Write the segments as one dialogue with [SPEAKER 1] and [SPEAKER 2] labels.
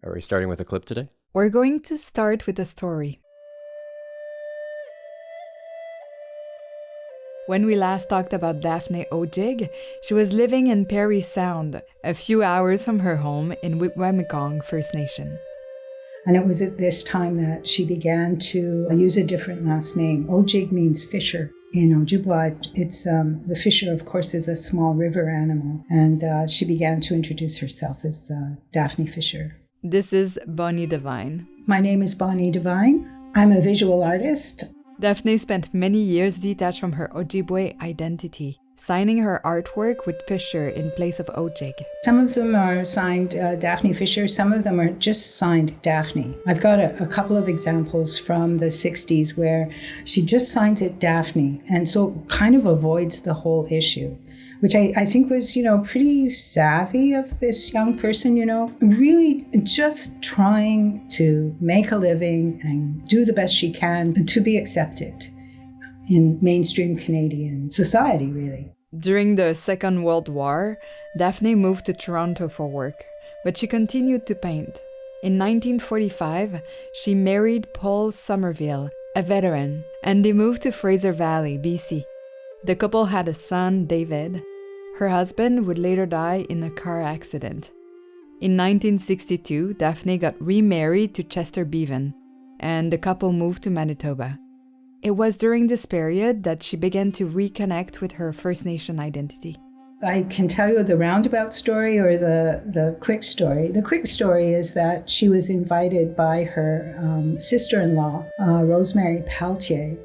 [SPEAKER 1] Are we starting with a clip today?
[SPEAKER 2] We're going to start with a story. When we last talked about Daphne Ojig, she was living in Parry Sound, a few hours from her home in Wikwemikong First Nation.
[SPEAKER 3] And it was at this time that she began to use a different last name. Ojig means fisher. In Ojibwa, it's the fisher, of course, is a small river animal. And she began to introduce herself as Daphne Fisher.
[SPEAKER 2] This is Bonnie Devine.
[SPEAKER 3] My name is Bonnie Devine. I'm a visual artist.
[SPEAKER 2] Daphne spent many years detached from her Ojibwe identity, signing her artwork with Fisher in place of Ojig.
[SPEAKER 3] Some of them are signed Daphne Fisher, some of them are just signed Daphne. I've got a couple of examples from the 60s where she just signs it Daphne, and so kind of avoids the whole issue, which I think was, pretty savvy of this young person, really just trying to make a living and do the best she can to be accepted in mainstream Canadian society, really.
[SPEAKER 2] During the Second World War, Daphne moved to Toronto for work, but she continued to paint. In 1945, she married Paul Somerville, a veteran, and they moved to Fraser Valley, BC. The couple had a son, David. Her husband would later die in a car accident. In 1962, Daphne got remarried to Chester Bevan, and the couple moved to Manitoba. It was during this period that she began to reconnect with her First Nation identity.
[SPEAKER 3] I can tell you the roundabout story or the quick story. The quick story is that she was invited by her sister-in-law, Rosemary Peltier,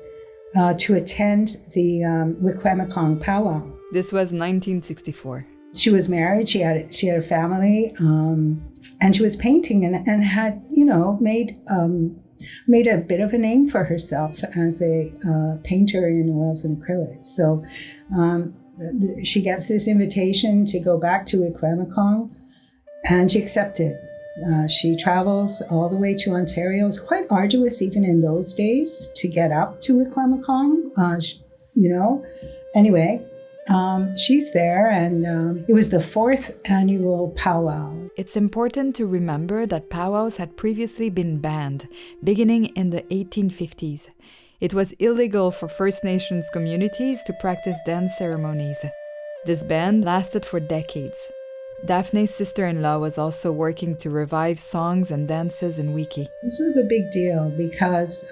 [SPEAKER 3] to attend the Wikwemikong powwow.
[SPEAKER 2] This was 1964.
[SPEAKER 3] She was married, she had a family, and she was painting and had, made a bit of a name for herself as a painter in oils and acrylics. So she gets this invitation to go back to Wikwemikong, and she accepted. She travels all the way to Ontario. It's quite arduous even in those days to get up to Wikwemikong, Anyway, she's there, and it was the 4th annual powwow.
[SPEAKER 2] It's important to remember that powwows had previously been banned, beginning in the 1850s. It was illegal for First Nations communities to practice dance ceremonies. This ban lasted for decades. Daphne's sister-in-law was also working to revive songs and dances in Wiki.
[SPEAKER 3] This was a big deal because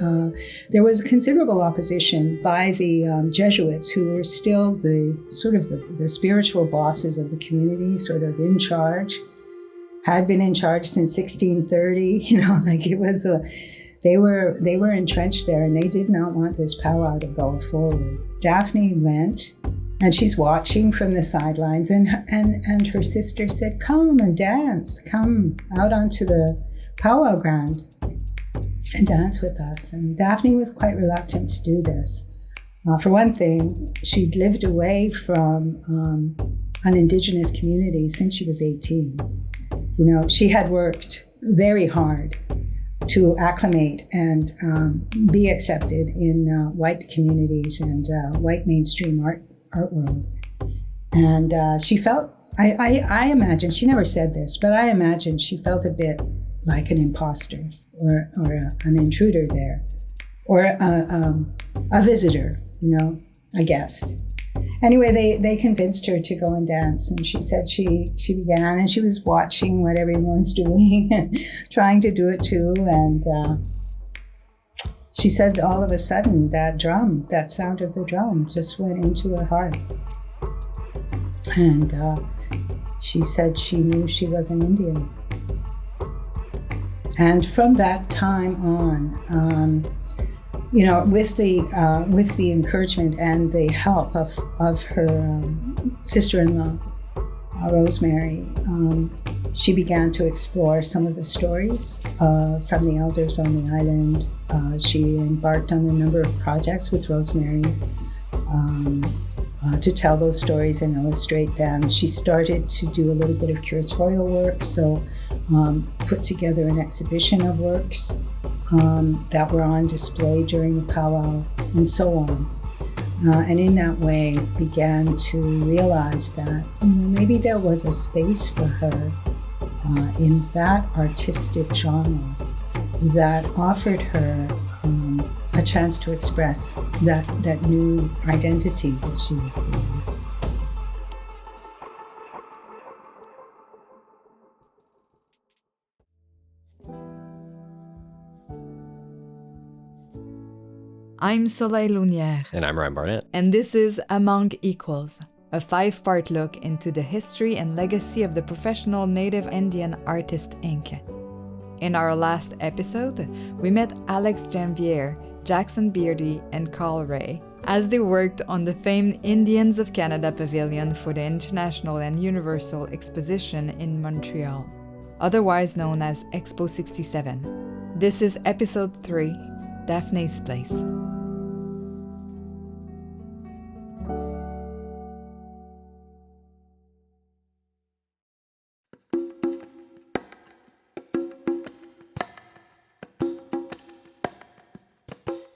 [SPEAKER 3] there was considerable opposition by the Jesuits, who were still the spiritual bosses of the community, sort of in charge, had been in charge since 1630. It was they were entrenched there, and they did not want this powwow to go forward. Daphne went. And she's watching from the sidelines, and her sister said, "Come and dance. Come out onto the powwow ground and dance with us." And Daphne was quite reluctant to do this. For one thing, she'd lived away from an Indigenous community since she was 18. She had worked very hard to acclimate and be accepted in white communities and white mainstream art world. And she felt, I imagine, she never said this, but I imagine she felt a bit like an imposter or an intruder there, or a visitor, a guest. Anyway, they convinced her to go and dance, and she said she began, and she was watching what everyone was doing and trying to do it too, and she said all of a sudden that sound of the drum just went into her heart. And she said she knew she was an Indian. And from that time on, with the encouragement and the help of her sister-in-law, Rosemary, she began to explore some of the stories from the elders on the island. She embarked on a number of projects with Rosemary to tell those stories and illustrate them. She started to do a little bit of curatorial work, so put together an exhibition of works that were on display during the powwow, and so on. And in that way began to realize that maybe there was a space for her in that artistic genre that offered her a chance to express that new identity that she was feeling.
[SPEAKER 2] I'm Soleil Launière.
[SPEAKER 1] And I'm Ryan Barnett.
[SPEAKER 2] And this is Among Equals, a 5-part look into the history and legacy of the professional Native Indian artist Inc. In our last episode, we met Alex Janvier, Jackson Beardy, and Carl Ray as they worked on the famed Indians of Canada Pavilion for the International and Universal Exposition in Montreal, otherwise known as Expo 67. This is episode 3, Daphne's Place.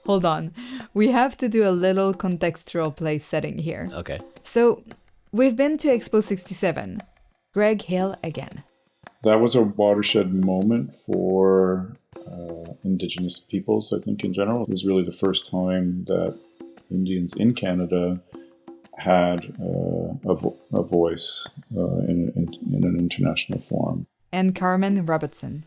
[SPEAKER 2] Hold on, we have to do a little contextual place setting here.
[SPEAKER 1] Okay.
[SPEAKER 2] So, we've been to Expo 67. Greg Hill again.
[SPEAKER 4] That was a watershed moment for Indigenous peoples, I think, in general. It was really the first time that Indians in Canada had a voice in an international forum.
[SPEAKER 2] And Carmen Robertson.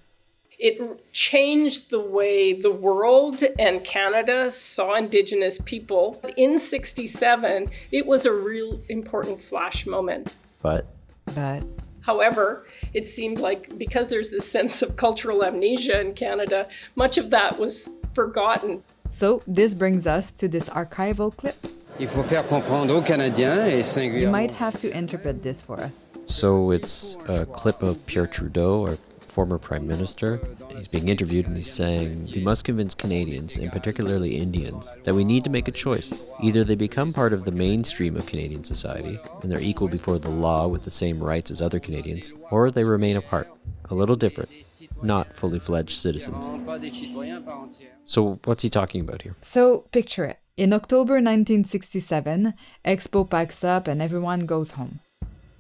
[SPEAKER 5] It changed the way the world and Canada saw Indigenous people. In 67, it was a real important flash moment.
[SPEAKER 1] But
[SPEAKER 5] However, it seemed like because there's this sense of cultural amnesia in Canada, much of that was forgotten.
[SPEAKER 2] So this brings us to this archival clip.
[SPEAKER 6] Il faut faire comprendre aux Canadiens et singulièrement.
[SPEAKER 2] You might have to interpret this for us.
[SPEAKER 1] So it's a clip of Pierre Trudeau, our former Prime Minister. He's being interviewed and he's saying, we must convince Canadians, and particularly Indians, that we need to make a choice. Either they become part of the mainstream of Canadian society, and they're equal before the law with the same rights as other Canadians, or they remain apart, a little different, not fully fledged citizens. So what's he talking about here?
[SPEAKER 2] So picture it. In October 1967, Expo packs up and everyone goes home.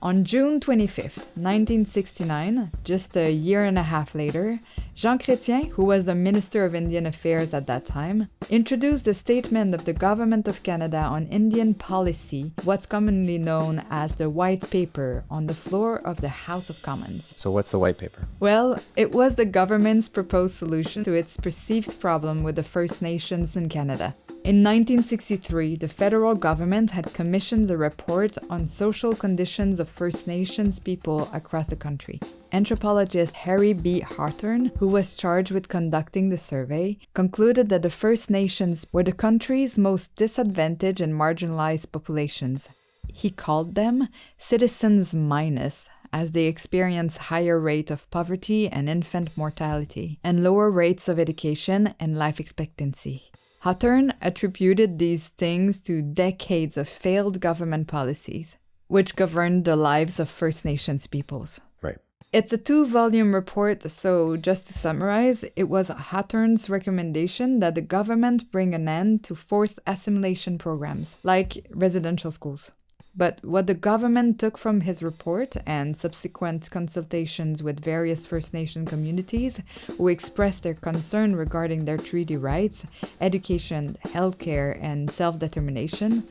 [SPEAKER 2] On June 25th, 1969, just a year and a half later, Jean Chrétien, who was the Minister of Indian Affairs at that time, introduced a statement of the Government of Canada on Indian policy, what's commonly known as the White Paper, on the floor of the House of Commons.
[SPEAKER 1] So what's the White Paper?
[SPEAKER 2] Well, it was the government's proposed solution to its perceived problem with the First Nations in Canada. In 1963, the federal government had commissioned a report on social conditions of First Nations people across the country. Anthropologist Harry B. Hawthorne, who was charged with conducting the survey, concluded that the First Nations were the country's most disadvantaged and marginalized populations. He called them citizens minus, as they experience higher rate of poverty and infant mortality, and lower rates of education and life expectancy. Hawthorne attributed these things to decades of failed government policies, which governed the lives of First Nations peoples.
[SPEAKER 1] Right.
[SPEAKER 2] It's a 2-volume report, so just to summarize, it was Hawthorne's recommendation that the government bring an end to forced assimilation programs, like residential schools. But what the government took from his report and subsequent consultations with various First Nation communities who expressed their concern regarding their treaty rights, education, healthcare, and self-determination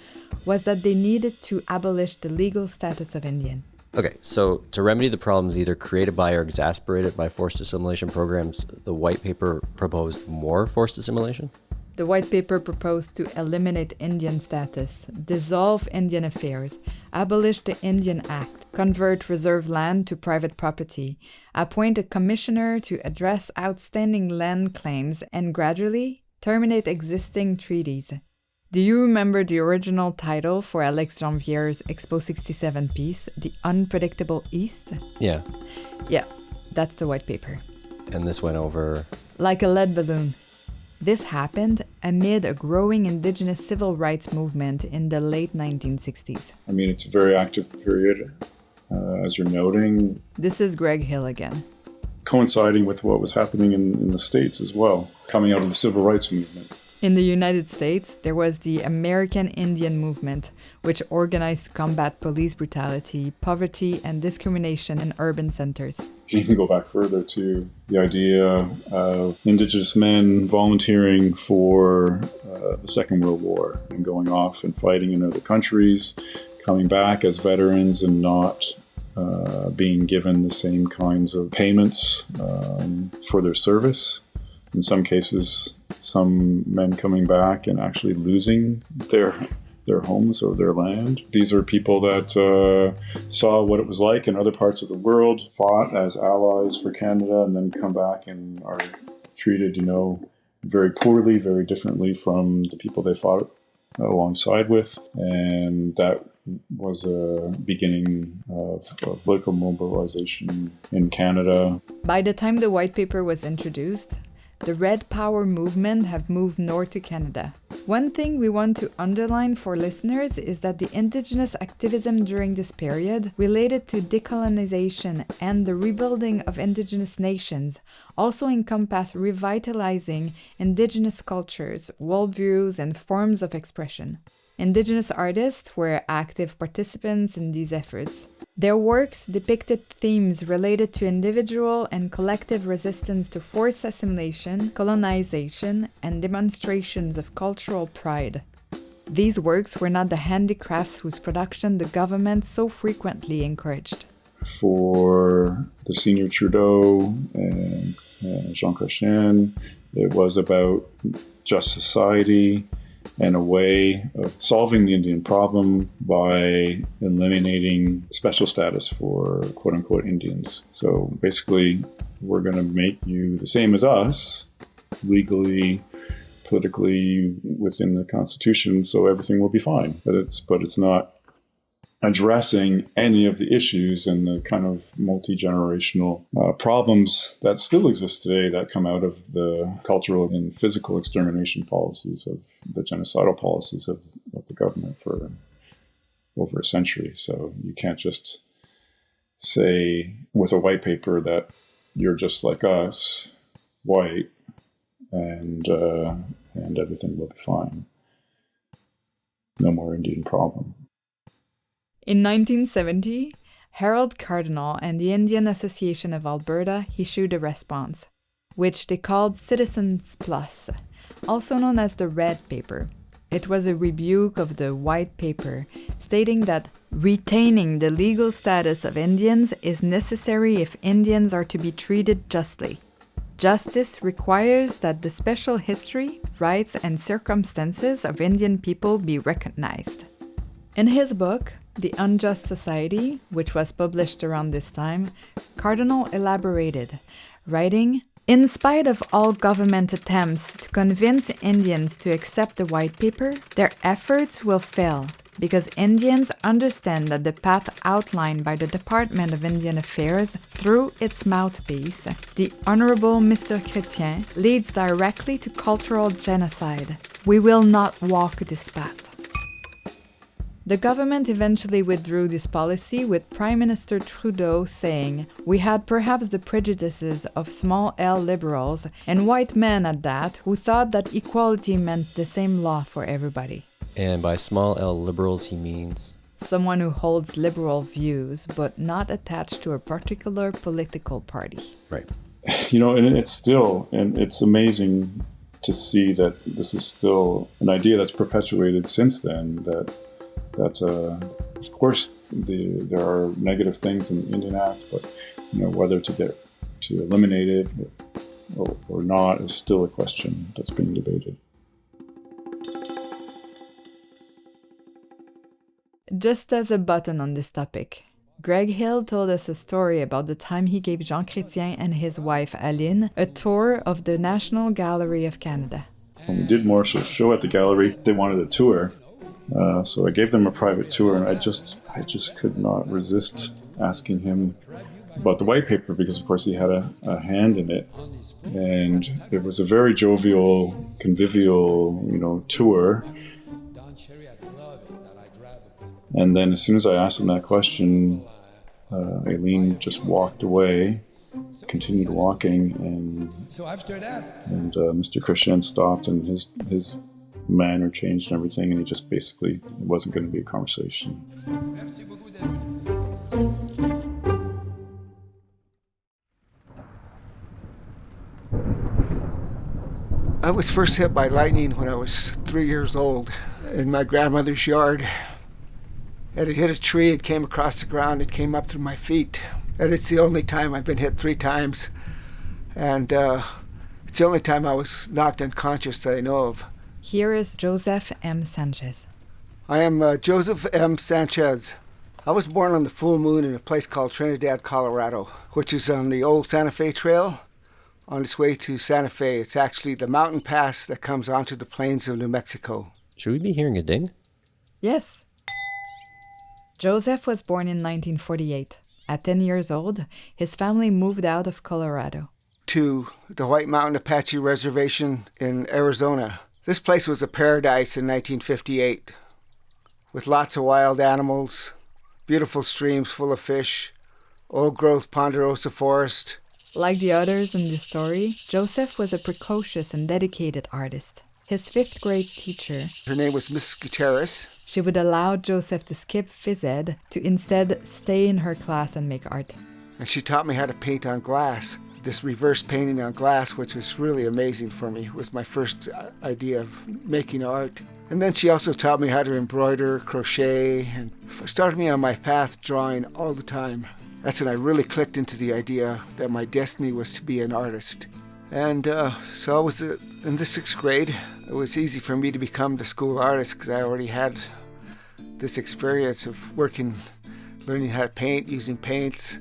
[SPEAKER 2] was that they needed to abolish the legal status of Indian.
[SPEAKER 1] Okay, so to remedy the problems either created by or exacerbated by forced assimilation programs, the White Paper proposed more forced assimilation?
[SPEAKER 2] The White Paper proposed to eliminate Indian status, dissolve Indian affairs, abolish the Indian Act, convert reserve land to private property, appoint a commissioner to address outstanding land claims, and gradually terminate existing treaties. Do you remember the original title for Alex Janvier's Expo 67 piece, The Unpredictable East?
[SPEAKER 1] Yeah.
[SPEAKER 2] Yeah, that's the White Paper.
[SPEAKER 1] And this went over...
[SPEAKER 2] Like a lead balloon. This happened amid a growing Indigenous civil rights movement in the late 1960s.
[SPEAKER 4] I mean, it's a very active period, as you're noting.
[SPEAKER 2] This is Greg Hill again.
[SPEAKER 4] Coinciding with what was happening in the States as well, coming out of the civil rights movement.
[SPEAKER 2] In the United States, there was the American Indian Movement, which organized to combat police brutality, poverty, and discrimination in urban centers.
[SPEAKER 4] You can go back further to the idea of Indigenous men volunteering for the Second World War and going off and fighting in other countries, coming back as veterans and not being given the same kinds of payments for their service. In some cases, some men coming back and actually losing their homes or their land. These are people that saw what it was like in other parts of the world, fought as allies for Canada, and then come back and are treated, very poorly, very differently from the people they fought alongside with. And that was a beginning of political mobilization in Canada.
[SPEAKER 2] By the time the white paper was introduced, the Red Power movement have moved north to Canada. One thing we want to underline for listeners is that the Indigenous activism during this period related to decolonization and the rebuilding of Indigenous nations also encompass revitalizing Indigenous cultures, worldviews, and forms of expression. Indigenous artists were active participants in these efforts. Their works depicted themes related to individual and collective resistance to forced assimilation, colonization, and demonstrations of cultural pride. These works were not the handicrafts whose production the government so frequently encouraged.
[SPEAKER 4] For the senior Trudeau and Jean Chrétien, it was about just society and a way of solving the Indian problem by eliminating special status for quote-unquote Indians. So basically, we're going to make you the same as us, legally, politically, within the Constitution, so everything will be fine. But it's not addressing any of the issues and the kind of multi-generational problems that still exist today that come out of the cultural and physical extermination policies of the genocidal policies of the government for over a century. So you can't just say with a white paper that you're just like us, white, and everything will be fine. No more Indian problem.
[SPEAKER 2] In 1970, Harold Cardinal and the Indian Association of Alberta issued a response, which they called Citizens Plus, also known as the Red Paper. It was a rebuke of the White Paper, stating that retaining the legal status of Indians is necessary if Indians are to be treated justly. Justice requires that the special history, rights, and circumstances of Indian people be recognized. In his book, The Unjust Society, which was published around this time, Cardinal elaborated, writing, "In spite of all government attempts to convince Indians to accept the white paper, their efforts will fail because Indians understand that the path outlined by the Department of Indian Affairs through its mouthpiece, the Honorable Mr. Chrétien, leads directly to cultural genocide. We will not walk this path." The government eventually withdrew this policy, with Prime Minister Trudeau saying, "We had perhaps the prejudices of small L liberals, and white men at that, who thought that equality meant the same law for everybody."
[SPEAKER 1] And by small L liberals, he means?
[SPEAKER 2] Someone who holds liberal views, but not attached to a particular political party.
[SPEAKER 1] Right.
[SPEAKER 4] And it's amazing to see that this is still an idea that's perpetuated since then, that of course there are negative things in the Indian Act, but whether to eliminate it or not is still a question that's being debated.
[SPEAKER 2] Just as a button on this topic, Greg Hill told us a story about the time he gave Jean Chrétien and his wife Aline a tour of the National Gallery of Canada.
[SPEAKER 4] When we did more show at the gallery, they wanted a tour. So I gave them a private tour, and I just could not resist asking him about the white paper, because of course he had a hand in it, and it was a very jovial, convivial, tour. And then as soon as I asked him that question, Aileen just walked away, continued walking, and Mr. Christian stopped, and his manner changed and everything, and he just basically, it wasn't going to be a conversation.
[SPEAKER 7] I was first hit by lightning when I was 3 years old in my grandmother's yard. And it hit a tree, it came across the ground, it came up through my feet. And it's the only time I've been hit 3 times. And it's the only time I was knocked unconscious that I know of.
[SPEAKER 2] Here is Joseph M. Sanchez.
[SPEAKER 7] I am Joseph M. Sanchez. I was born on the full moon in a place called Trinidad, Colorado, which is on the old Santa Fe Trail. On its way to Santa Fe, it's actually the mountain pass that comes onto the plains of New Mexico.
[SPEAKER 1] Should we be hearing a ding?
[SPEAKER 2] Yes. Joseph was born in 1948. At 10 years old, his family moved out of Colorado
[SPEAKER 7] to the White Mountain Apache Reservation in Arizona. This place was a paradise in 1958, with lots of wild animals, beautiful streams full of fish, old-growth ponderosa forest.
[SPEAKER 2] Like the others in the story, Joseph was a precocious and dedicated artist. His 5th grade teacher,
[SPEAKER 7] her name was Mrs. Gutierrez.
[SPEAKER 2] She would allow Joseph to skip phys ed to instead stay in her class and make art.
[SPEAKER 7] And she taught me how to paint on glass. This reverse painting on glass, which was really amazing for me, was my first idea of making art. And then she also taught me how to embroider, crochet, and started me on my path drawing all the time. That's when I really clicked into the idea that my destiny was to be an artist. And so I was in the 6th grade. It was easy for me to become the school artist because I already had this experience of working, learning how to paint, using paints.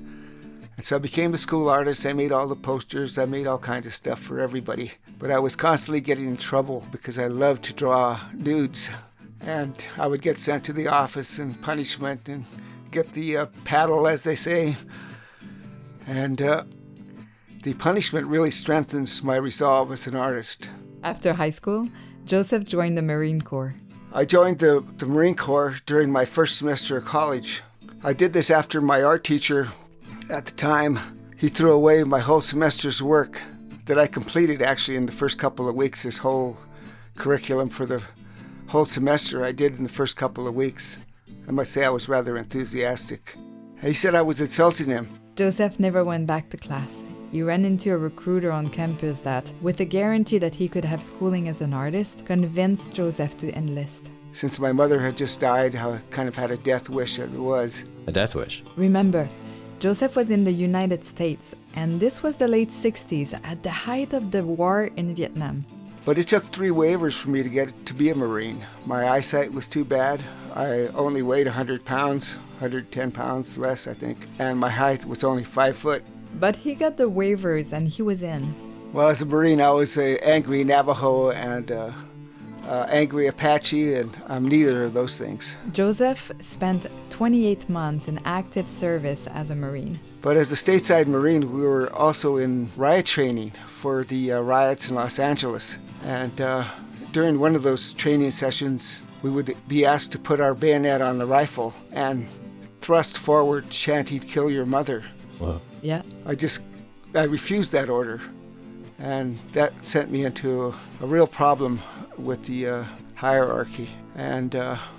[SPEAKER 7] And so I became a school artist. I made all the posters. I made all kinds of stuff for everybody. But I was constantly getting in trouble because I loved to draw nudes. And I would get sent to the office and punishment and get the paddle, as they say. And the punishment really strengthens my resolve as an artist.
[SPEAKER 2] After high school, Joseph joined the Marine Corps.
[SPEAKER 7] I joined the Marine Corps during my first semester of college. I did this after my art teacher, at the time, he threw away my whole semester's work that I completed actually in the first couple of weeks. This whole curriculum for the whole semester I did in the first couple of weeks. I must say I was rather enthusiastic. He said I was insulting him.
[SPEAKER 2] Joseph never went back to class. He ran into a recruiter on campus that, with the guarantee that he could have schooling as an artist, convinced Joseph to enlist.
[SPEAKER 7] Since my mother had just died, I kind of had a death wish as it was.
[SPEAKER 1] A death wish?
[SPEAKER 2] Remember, Joseph was in the United States, and this was the late 60s, at the height of the war in Vietnam.
[SPEAKER 7] But it took 3 waivers for me to get to be a Marine. My eyesight was too bad. I only weighed 100 pounds, 110 pounds less, I think, and my height was only 5 foot.
[SPEAKER 2] But he got the waivers and he was in.
[SPEAKER 7] Well, as a Marine, I was an angry Navajo and angry Apache, and I'm neither of those things.
[SPEAKER 2] Joseph spent 28 months in active service as a Marine.
[SPEAKER 7] But as a stateside Marine, we were also in riot training for the riots in Los Angeles. And during one of those training sessions, we would be asked to put our bayonet on the rifle and thrust forward, chanting, "Kill your mother."
[SPEAKER 1] Wow.
[SPEAKER 2] Yeah.
[SPEAKER 7] I refused that order. And that sent me into a real problem with the hierarchy. And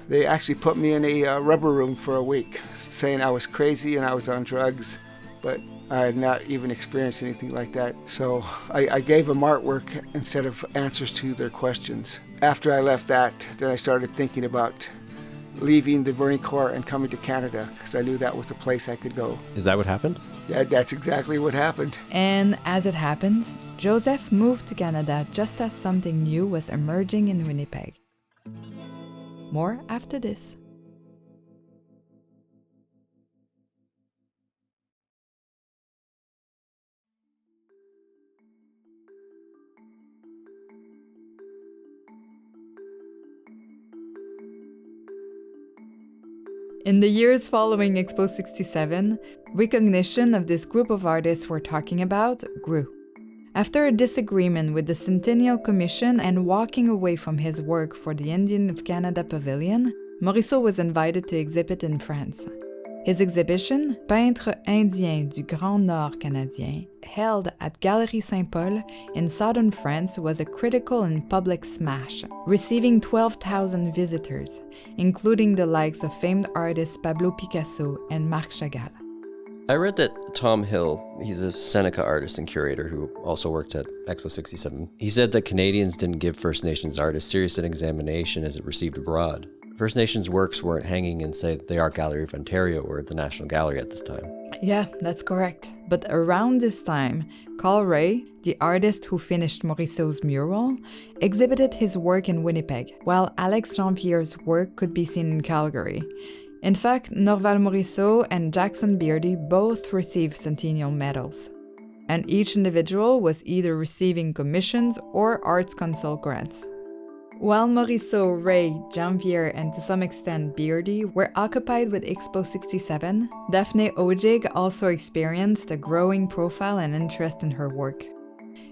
[SPEAKER 7] they actually put me in a rubber room for a week, saying I was crazy and I was on drugs. But I had not even experienced anything like that. So I gave them artwork instead of answers to their questions. After I left that, then I started thinking about leaving the Marine Corps and coming to Canada, because I knew that was a place I could go.
[SPEAKER 1] Is that what happened?
[SPEAKER 7] Yeah, that's exactly what happened.
[SPEAKER 2] And as it happened, Joseph moved to Canada just as something new was emerging in Winnipeg. More after this. In the years following Expo 67, recognition of this group of artists we're talking about grew. After a disagreement with the Centennial Commission and walking away from his work for the Indian of Canada Pavilion, Morisseau was invited to exhibit in France. His exhibition, Peintres indiens du Grand Nord canadien, held at Galerie Saint-Paul in southern France, was a critical and public smash, receiving 12,000 visitors, including the likes of famed artists Pablo Picasso and Marc Chagall.
[SPEAKER 8] I read that Tom Hill, he's a Seneca artist and curator who also worked at Expo 67. He said that Canadians didn't give First Nations art as serious an examination as it received abroad. First Nations works weren't hanging in, say, the Art Gallery of Ontario or the National Gallery at this time.
[SPEAKER 2] Yeah, that's correct. But around this time, Carl Ray, the artist who finished Morisot's mural, exhibited his work in Winnipeg, while Alex Jean-Pierre's work could be seen in Calgary. In fact, Norval Morisot and Jackson Beardy both received Centennial medals, and each individual was either receiving commissions or Arts Council grants. While Morisot, Ray, Jean-Pierre, and to some extent Beardy were occupied with Expo 67, Daphne Ojig also experienced a growing profile and interest in her work.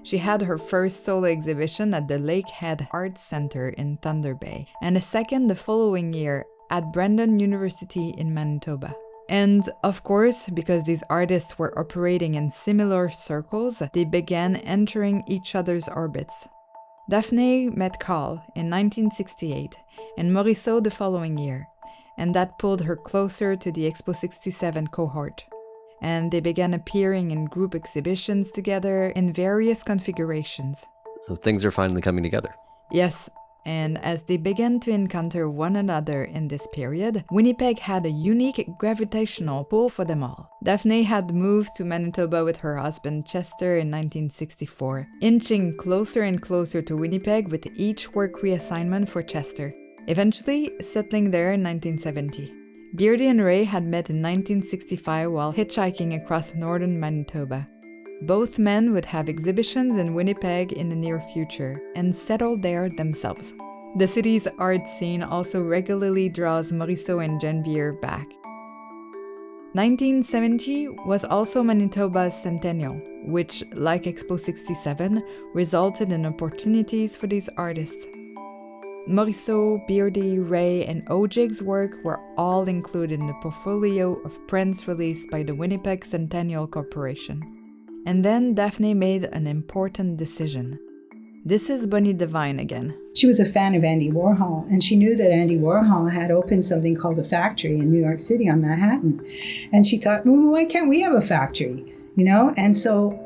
[SPEAKER 2] She had her first solo exhibition at the Lakehead Arts Centre in Thunder Bay, and a second the following year at Brandon University in Manitoba. And, of course, because these artists were operating in similar circles, they began entering each other's orbits. Daphne met Carl in 1968 and Morisot the following year, and that pulled her closer to the Expo 67 cohort. And they began appearing in group exhibitions together in various configurations.
[SPEAKER 8] So things are finally coming together.
[SPEAKER 2] Yes, and as they began to encounter one another in this period, Winnipeg had a unique gravitational pull for them all. Daphne had moved to Manitoba with her husband Chester in 1964, inching closer and closer to Winnipeg with each work reassignment for Chester, eventually settling there in 1970. Beardy and Ray had met in 1965 while hitchhiking across northern Manitoba. Both men would have exhibitions in Winnipeg in the near future and settle there themselves. The city's art scene also regularly draws Morisot and Genevieve back. 1970 was also Manitoba's centennial, which, like Expo 67, resulted in opportunities for these artists. Morisot, Beardy, Ray, and Ojig's work were all included in the portfolio of prints released by the Winnipeg Centennial Corporation. And then Daphne made an important decision. This is Bonnie Devine again.
[SPEAKER 3] She was a fan of Andy Warhol, and she knew that Andy Warhol had opened something called the Factory in New York City on Manhattan. And she thought, well, why can't we have a factory? And so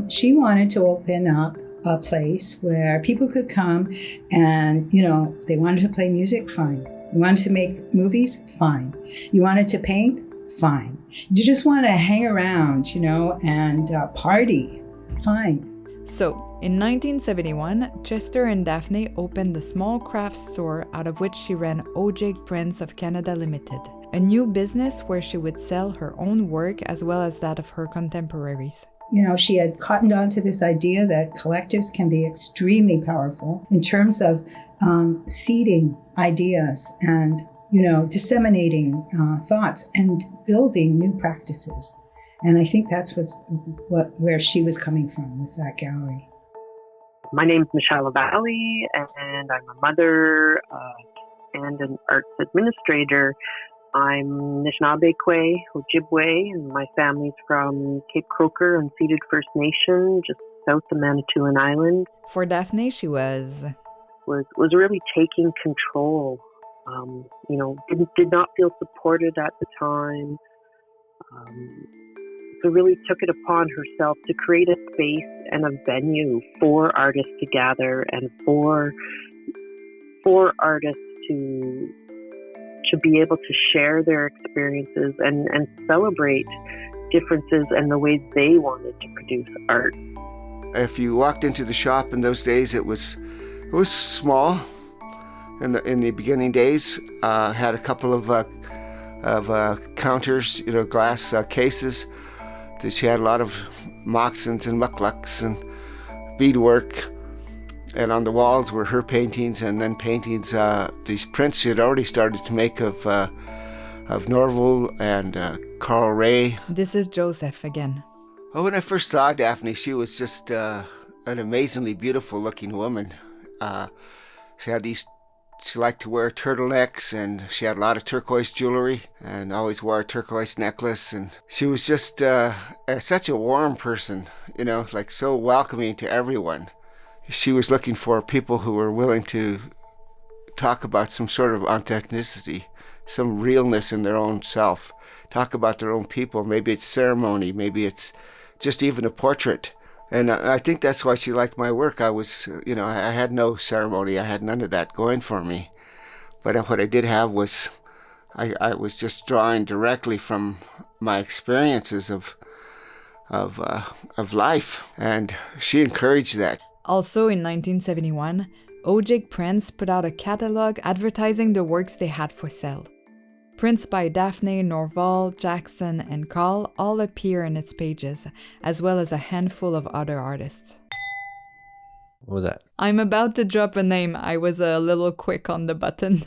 [SPEAKER 3] she wanted to open up a place where people could come and, they wanted to play music, fine. You wanted to make movies, fine. You wanted to paint, fine. You just want to hang around, and party, fine.
[SPEAKER 2] So, in 1971, Chester and Daphne opened a small craft store out of which she ran Ojig Prints of Canada Limited, a new business where she would sell her own work as well as that of her contemporaries.
[SPEAKER 3] She had cottoned on to this idea that collectives can be extremely powerful in terms of seeding ideas and disseminating thoughts and building new practices. And I think that's where she was coming from with that gallery.
[SPEAKER 9] My name's Michelle LaVallee, and I'm a mother and an arts administrator. I'm Anishinaabe-Kwe, Ojibwe, and my family's from Cape Croker and Ceded First Nation, just south of Manitoulin Island.
[SPEAKER 2] For Daphne, she was
[SPEAKER 9] really taking control. Did not feel supported at the time. So really took it upon herself to create a space and a venue for artists to gather and for artists to be able to share their experiences and celebrate differences and the ways they wanted to produce art.
[SPEAKER 7] If you walked into the shop in those days, it was small. In the beginning days, had a couple of counters, glass cases. She had a lot of moccasins and mucklucks and beadwork. And on the walls were her paintings, and then paintings, these prints she had already started to make of Norval and Carl Ray.
[SPEAKER 2] This is Joseph again.
[SPEAKER 7] Oh, when I first saw Daphne, she was just an amazingly beautiful looking woman. She had these She liked to wear turtlenecks, and she had a lot of turquoise jewelry and always wore a turquoise necklace. And she was just such a warm person, you know, like so welcoming to everyone. She was looking for people who were willing to talk about some sort of authenticity, some realness in their own self, talk about their own people. Maybe it's ceremony, maybe it's just even a portrait. And I think that's why she liked my work. I was, you know, I had no ceremony. I had none of that going for me. But what I did have was, I was just drawing directly from my experiences of life. And she encouraged that.
[SPEAKER 2] Also in 1971, Ojig Prints put out a catalog advertising the works they had for sale. Prints by Daphne, Norval, Jackson, and Carl all appear in its pages, as well as a handful of other artists.
[SPEAKER 8] What was that?
[SPEAKER 2] I'm about to drop a name. I was a little quick on the button.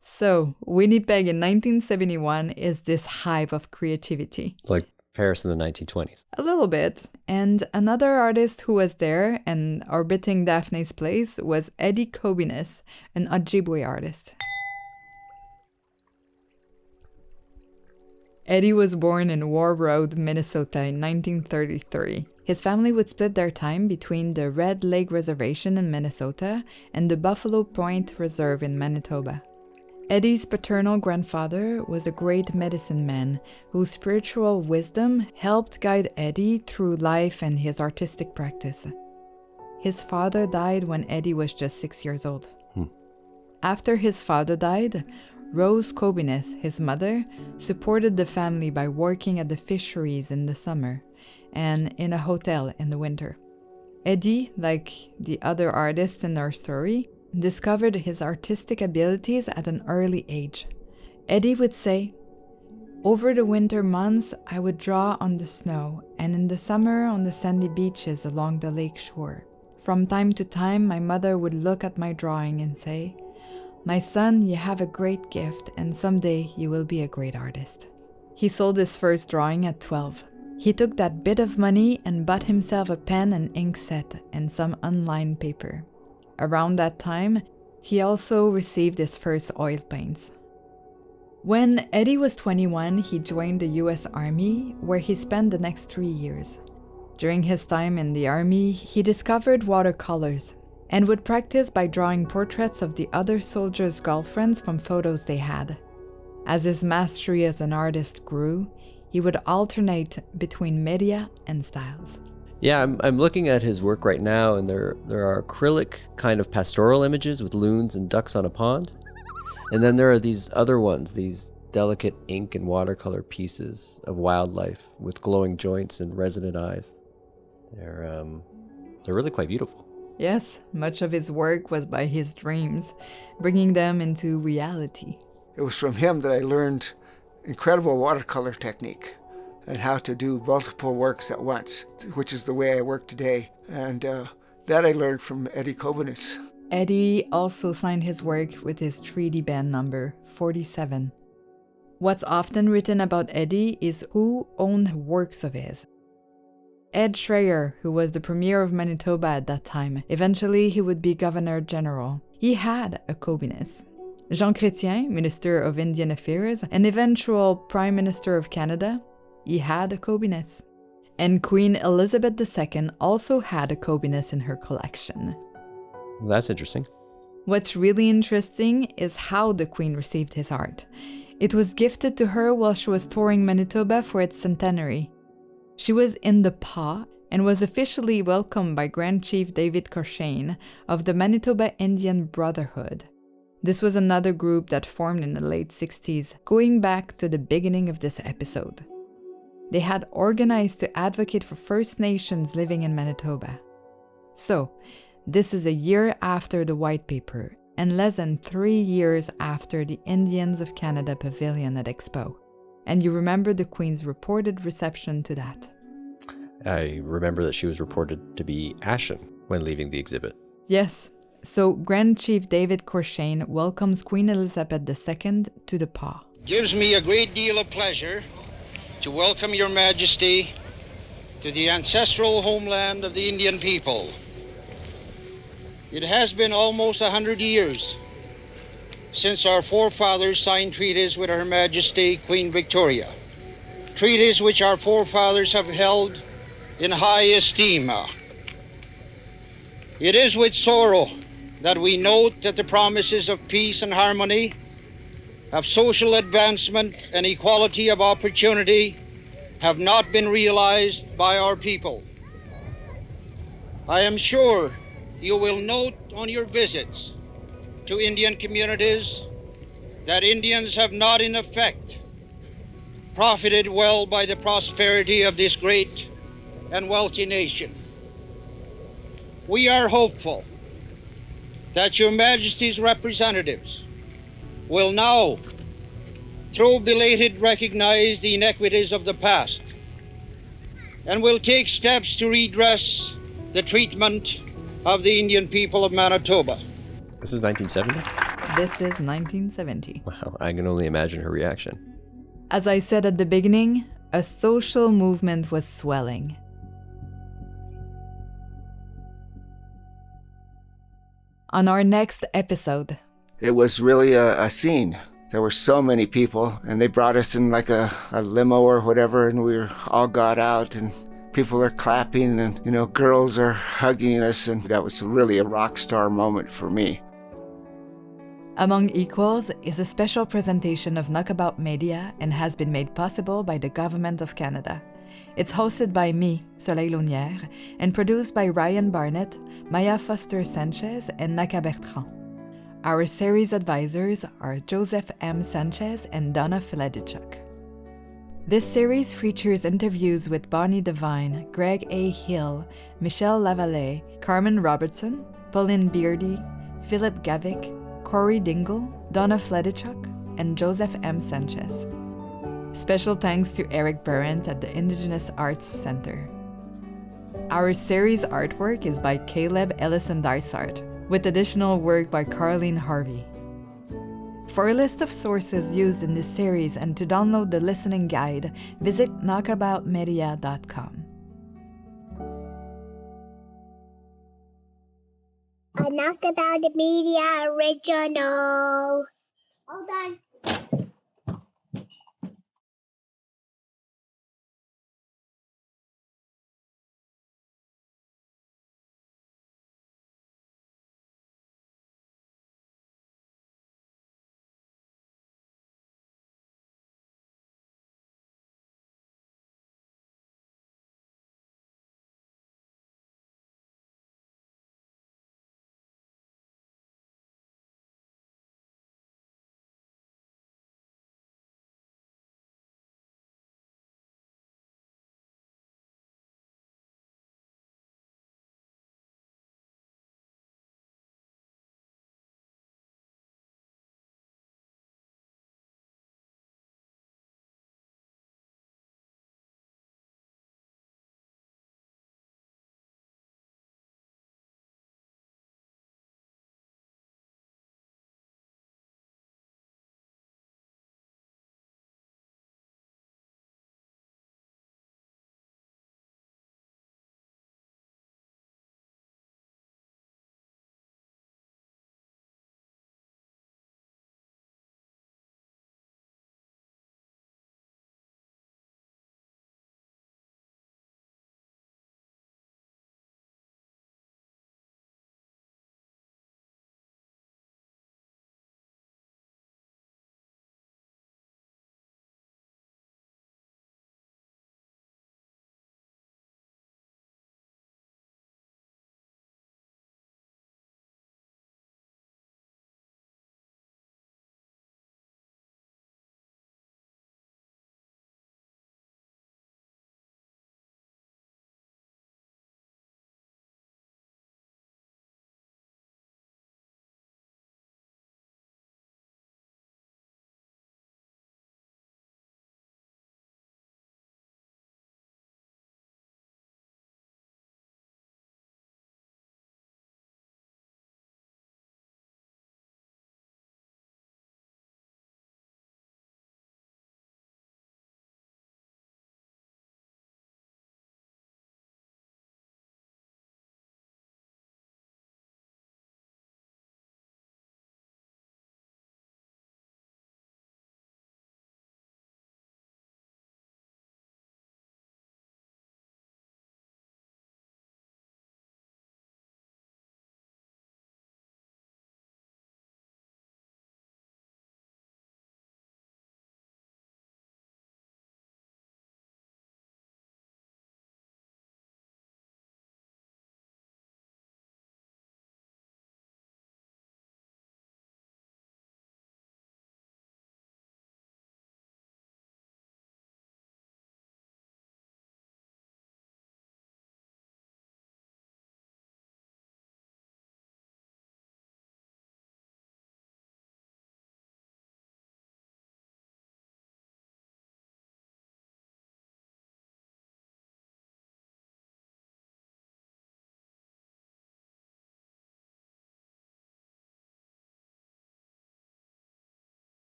[SPEAKER 2] So, Winnipeg in 1971 is this hive of creativity.
[SPEAKER 8] Like Paris in the 1920s.
[SPEAKER 2] A little bit. And another artist who was there and orbiting Daphne's place was Eddy Cobiness, an Ojibwe artist. Eddy was born in War Road, Minnesota in 1933. His family would split their time between the Red Lake Reservation in Minnesota and the Buffalo Point Reserve in Manitoba. Eddy's paternal grandfather was a great medicine man whose spiritual wisdom helped guide Eddy through life and his artistic practice. His father died when Eddy was just 6 years old. After his father died, Rose Cobiness, his mother, supported the family by working at the fisheries in the summer and in a hotel in the winter. Eddy, like the other artists in our story, discovered his artistic abilities at an early age. Eddy would say, "Over the winter months, I would draw on the snow, and in the summer on the sandy beaches along the lake shore. From time to time, my mother would look at my drawing and say, 'My son, you have a great gift, and someday you will be a great artist.'" He sold his first drawing at 12. He took that bit of money and bought himself a pen and ink set and some unlined paper. Around that time, he also received his first oil paints. When Eddy was 21, he joined the US Army, where he spent the next 3 years. During his time in the Army, he discovered watercolors and would practice by drawing portraits of the other soldiers' girlfriends from photos they had. As his mastery as an artist grew, he would alternate between media and styles.
[SPEAKER 8] Yeah, I'm looking at his work right now, and there are acrylic kind of pastoral images with loons and ducks on a pond. And then there are these other ones, these delicate ink and watercolor pieces of wildlife with glowing joints and resonant eyes. They're really quite beautiful.
[SPEAKER 2] Yes, much of his work was by his dreams, bringing them into reality.
[SPEAKER 7] It was from him that I learned incredible watercolor technique and how to do multiple works at once, which is the way I work today. And that I learned from Eddy Cobiness.
[SPEAKER 2] Eddy also signed his work with his 3D band number, 47. What's often written about Eddy is who owned works of his. Ed Schreyer, who was the premier of Manitoba at that time, eventually he would be Governor General. He had a Cobiness. Jean Chrétien, Minister of Indian Affairs, and eventual Prime Minister of Canada, he had a Cobiness. And Queen Elizabeth II also had a Cobiness in her collection.
[SPEAKER 8] Well, that's interesting.
[SPEAKER 2] What's really interesting is how the Queen received his art. It was gifted to her while she was touring Manitoba for its centenary. She was in the Pas and was officially welcomed by Grand Chief David Cochrane of the Manitoba Indian Brotherhood. This was another group that formed in the late 60s, going back to the beginning of this episode. They had organized to advocate for First Nations living in Manitoba. So, this is a year after the White Paper, and less than 3 years after the Indians of Canada Pavilion at Expo. And you remember the Queen's reported reception to that.
[SPEAKER 8] I remember that she was reported to be ashen when leaving the exhibit.
[SPEAKER 2] Yes. So Grand Chief David Cochrane welcomes Queen Elizabeth II to the Pas.
[SPEAKER 6] Gives me a great deal of pleasure to welcome Your Majesty to the ancestral homeland of the Indian people. It has been almost 100 years since our forefathers signed treaties with Her Majesty Queen Victoria, treaties which our forefathers have held in high esteem. It is with sorrow that we note that the promises of peace and harmony, of social advancement and equality of opportunity have not been realized by our people. I am sure you will note on your visits to Indian communities that Indians have not in effect profited well by the prosperity of this great and wealthy nation. We are hopeful that Your Majesty's representatives will now, through belated, recognize the inequities of the past and will take steps to redress the treatment of the Indian people of Manitoba.
[SPEAKER 8] This is 1970?
[SPEAKER 2] This is 1970.
[SPEAKER 8] Wow, I can only imagine her reaction.
[SPEAKER 2] As I said at the beginning, a social movement was swelling. On our next episode,
[SPEAKER 7] It was really a scene. There were so many people, and they brought us in like a limo or whatever, and we all got out, and people are clapping, and, girls are hugging us, and that was really a rock star moment for me.
[SPEAKER 2] Among Equals is a special presentation of Knockabout Media and has been made possible by the Government of Canada. It's hosted by me, Soleil Launière, and produced by Ryan Barnett, Maia Foster-Sanchez, and Nahka Bertrand. Our series advisors are Joseph M. Sanchez and Donna Feledichuk. This series features interviews with Bonnie Devine, Greg A. Hill, Michelle LaVallee, Carmen Robertson, Pauline Beardy, Philip Gevik, Corey Dingle, Donna Feledichuk, and Joseph M. Sanchez. Special thanks to Eric Berent at the Indigenous Arts Center. Our series artwork is by Caleb Ellison-Dysart, with additional work by Carleen Harvey. For a list of sources used in this series and to download the listening guide, visit knockaboutmedia.com.
[SPEAKER 10] A Knockabout Media original. Hold on.